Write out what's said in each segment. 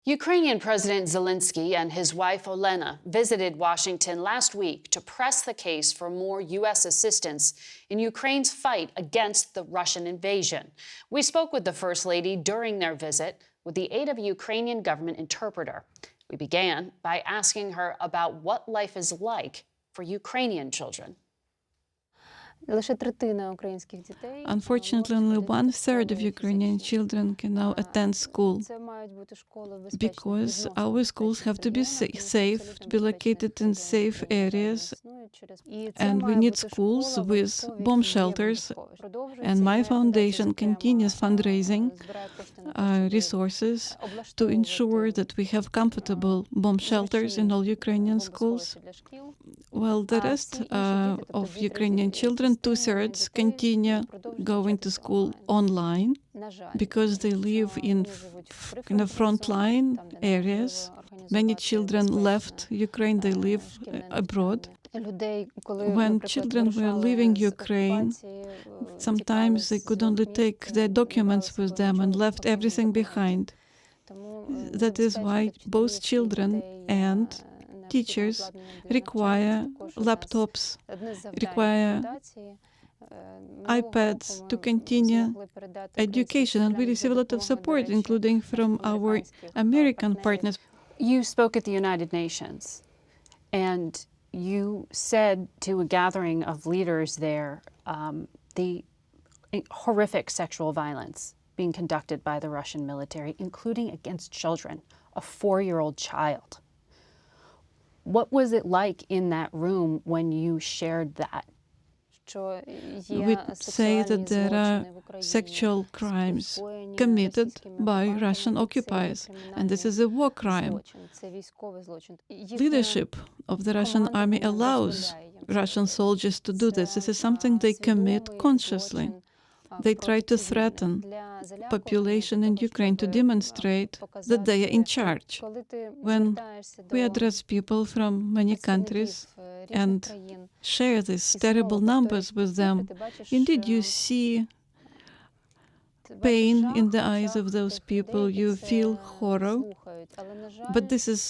Ukrainian President Zelenskyy and his wife Olena visited Washington last week to press the case for more U.S. assistance in Ukraine's fight against the Russian invasion. We spoke with the First Lady during their visit with the aid of a Ukrainian government interpreter. We began by asking her about what life is like for Ukrainian children. Unfortunately, only 1/3 of Ukrainian children can now attend school because our schools have to be safe, to be located in safe areas, and we need schools with bomb shelters. And my foundation continues fundraising resources to ensure that we have comfortable bomb shelters in all Ukrainian schools. Well, the rest of Ukrainian children, 2/3, continue going to school online because they live in frontline areas. Many children left Ukraine, they live abroad. When children were leaving Ukraine, sometimes they could only take their documents with them and left everything behind. That is why both children and teachers require laptops, require iPads to continue education, and we receive a lot of support, including from our American partners. You spoke at the United Nations, and you said to a gathering of leaders there the horrific sexual violence being conducted by the Russian military, including against children, a 4-year-old child. What was it like in that room when you shared that? We say that there are sexual crimes committed by Russian occupiers, and this is a war crime. Leadership of the Russian army allows Russian soldiers to do this. This is something they commit consciously. They try to threaten population in Ukraine to demonstrate that they are in charge. When we address people from many countries and share these terrible numbers with them, indeed you see pain in the eyes of those people, you feel horror, but this is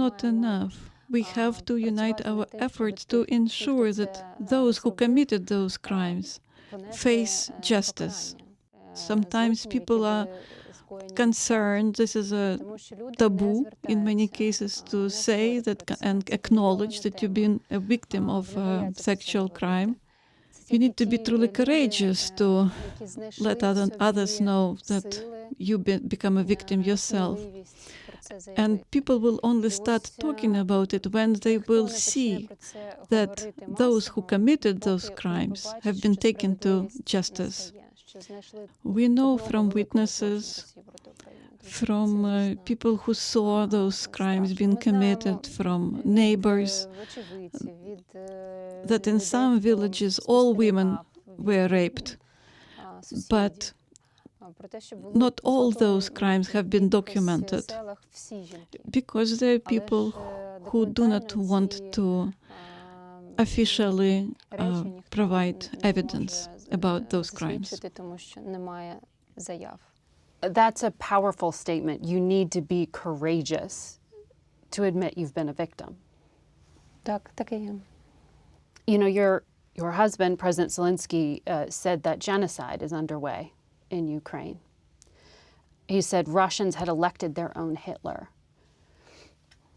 not enough. We have to unite our efforts to ensure that those who committed those crimes face justice. Sometimes people are concerned, this is a taboo in many cases to say that and acknowledge that you've been a victim of sexual crime. You need to be truly courageous to let others know that you become a victim yourself. And people will only start talking about it when they will see that those who committed those crimes have been taken to justice. We know from witnesses, from people who saw those crimes being committed, from neighbors, that in some villages all women were raped. But not all those crimes have been documented because there are people who do not want to officially provide evidence about those crimes. That's a powerful statement. You need to be courageous to admit you've been a victim. You know, your husband, President Zelenskyy, said that genocide is underway in Ukraine. He said Russians had elected their own Hitler.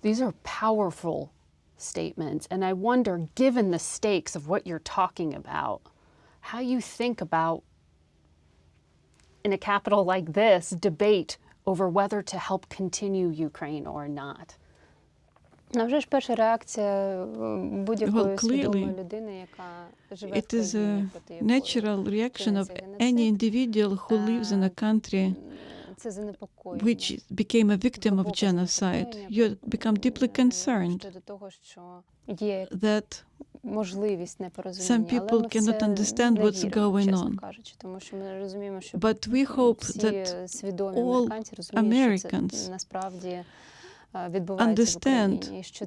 These are powerful statements, and I wonder, given the stakes of what you're talking about, how you think about, in a capital like this, debate over whether to help continue Ukraine or not. Well, clearly, it is a natural reaction of any individual who lives in a country which became a victim of genocide. You become deeply concerned that some people cannot understand what's going on. But we hope that all Americans understand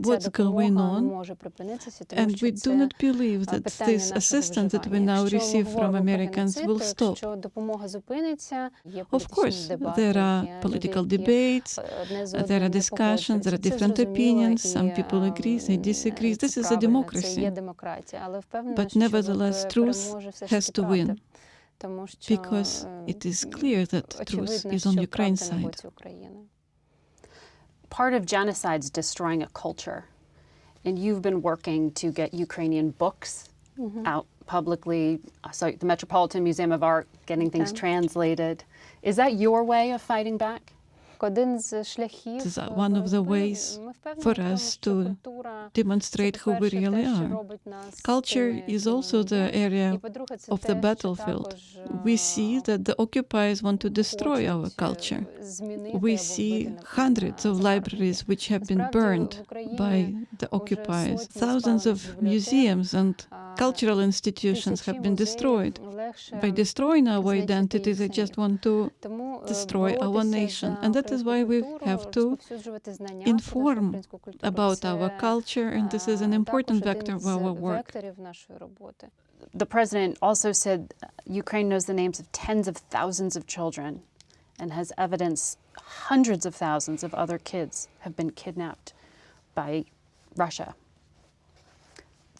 what's going on, and we do not believe that this assistance that we now receive from Americans will stop. Of course, there are political debates, there are discussions, there are different opinions, some people agree, they disagree. This is a democracy. But nevertheless, truth has to win, because it is clear that truth is on Ukraine's side. Part of genocide is destroying a culture. And you've been working to get Ukrainian books out publicly. So the Metropolitan Museum of Art, getting things translated. Is that your way of fighting back? This is one of the ways for us to demonstrate who we really are. Culture is also the area of the battlefield. We see that the occupiers want to destroy our culture. We see hundreds of libraries which have been burned by the occupiers. Thousands of museums and cultural institutions have been destroyed. By destroying our identity, they just want to destroy our nation. And that is why we have to inform about our culture, and this is an important vector of our work. The president also said Ukraine knows the names of tens of thousands of children and has evidence hundreds of thousands of other kids have been kidnapped by Russia.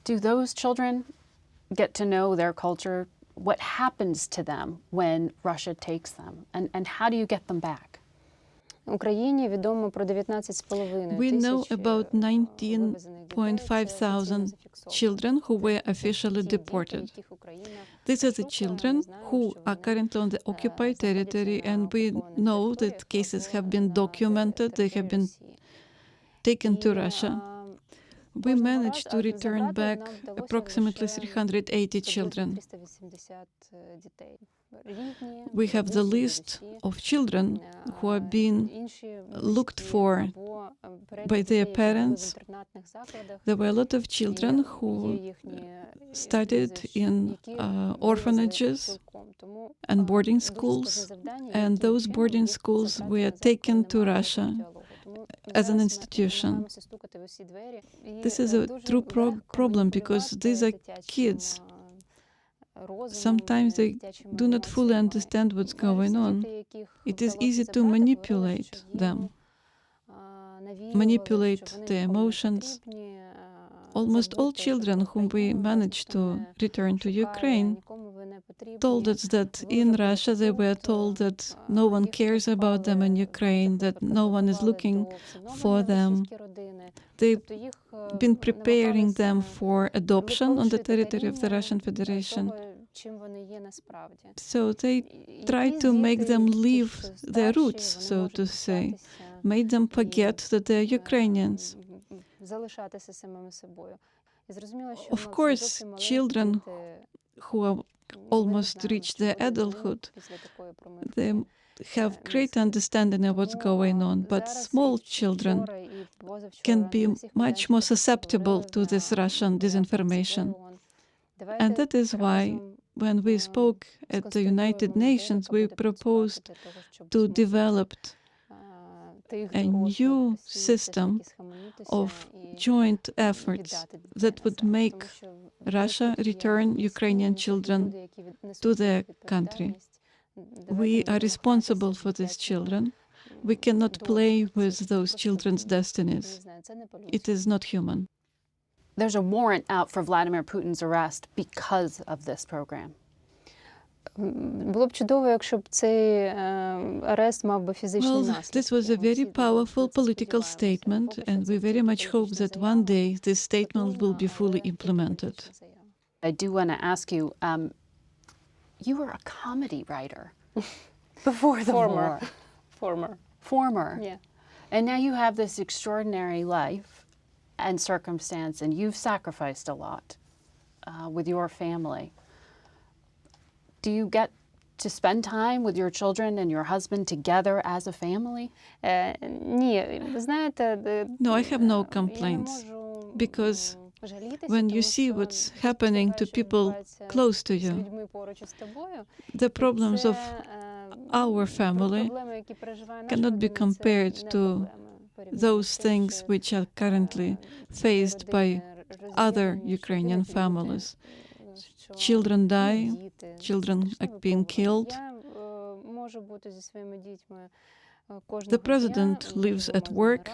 Do those children get to know their culture? What happens to them when Russia takes them? And how do you get them back? We know about 19.5 thousand children who were officially deported. These are the children who are currently on the occupied territory, and we know that cases have been documented, they have been taken to Russia. We managed to return back approximately 380 children. We have the list of children who are being looked for by their parents. There were a lot of children who studied in orphanages and boarding schools, and those boarding schools were taken to Russia as an institution. This is a true problem, because these are kids. Sometimes they do not fully understand what's going on. It is easy to manipulate them, manipulate their emotions. Almost all children whom we managed to return to Ukraine told us that in Russia they were told that no one cares about them in Ukraine, that no one is looking for them. They've been preparing them for adoption on the territory of the Russian Federation. So they tried to make them leave their roots, so to say, made them forget that they're Ukrainians. Of course, children who are almost reached their adulthood, they have great understanding of what's going on, but small children can be much more susceptible to this Russian disinformation. And that is why when we spoke at the United Nations, we proposed to develop a new system of joint efforts that would make Russia return Ukrainian children to their country. We are responsible for these children. We cannot play with those children's destinies. It is not human. There's a warrant out for Vladimir Putin's arrest because of this program. Було б чудово, якщо б цей арест мав би фізичний наслідок. This was a very powerful political statement, and we very much hope that one day this statement will be fully implemented. I do want to ask you, you were a comedy writer before the war. Former. Yeah. And now you have this extraordinary life and circumstance, and you've sacrificed a lot with your family. Do you get to spend time with your children and your husband together as a family? Ні, ви знаєте, No, I have no complaints, because when you see what's happening to people close to you, the problems of our family cannot be compared to those things which are currently faced by other Ukrainian families. Children die, children are being killed. The president lives at work.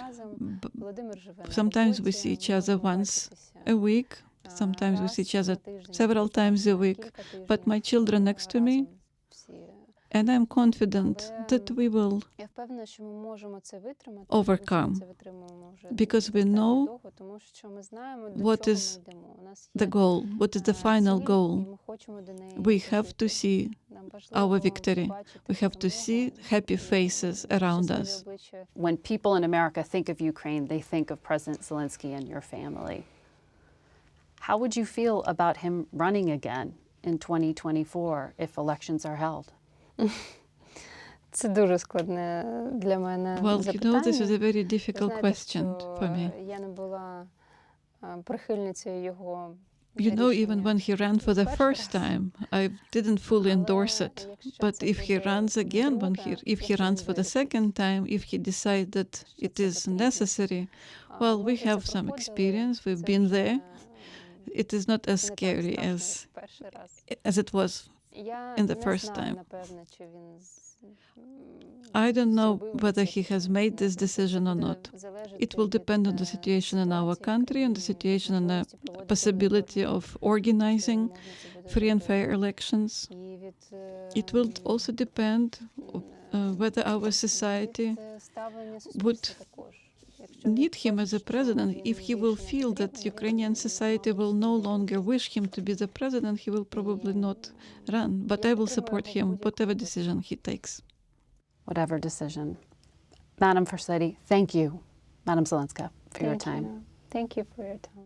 Sometimes we see each other once a week. Sometimes we see each other several times a week. But my children next to me, and I'm confident that we will overcome, because we know what is the goal, what is the final goal. We have to see our victory. We have to see happy faces around us. When people in America think of Ukraine, they think of President Zelenskyy and your family. How would you feel about him running again in 2024 if elections are held? Це дуже складне для мене запитання. This is a very difficult question for me. Я не була прихильницею його. Even when he ran for the first time, I didn't fully endorse it. But if he runs again, if he runs for the second time, if he decides that it is necessary, well, we have some experience. We've been there. It is not as scary as it was in the first time. I don't know whether he has made this decision or not. It will depend on the situation in our country and the situation and the possibility of organizing free and fair elections. It will also depend whether our society would need him as a president. If he will feel that Ukrainian society will no longer wish him to be the president, he will probably not run. But I will support him, whatever decision he takes. Whatever decision. Madam First Lady, thank you, Madam Zelenska, for your time. Thank you for your time.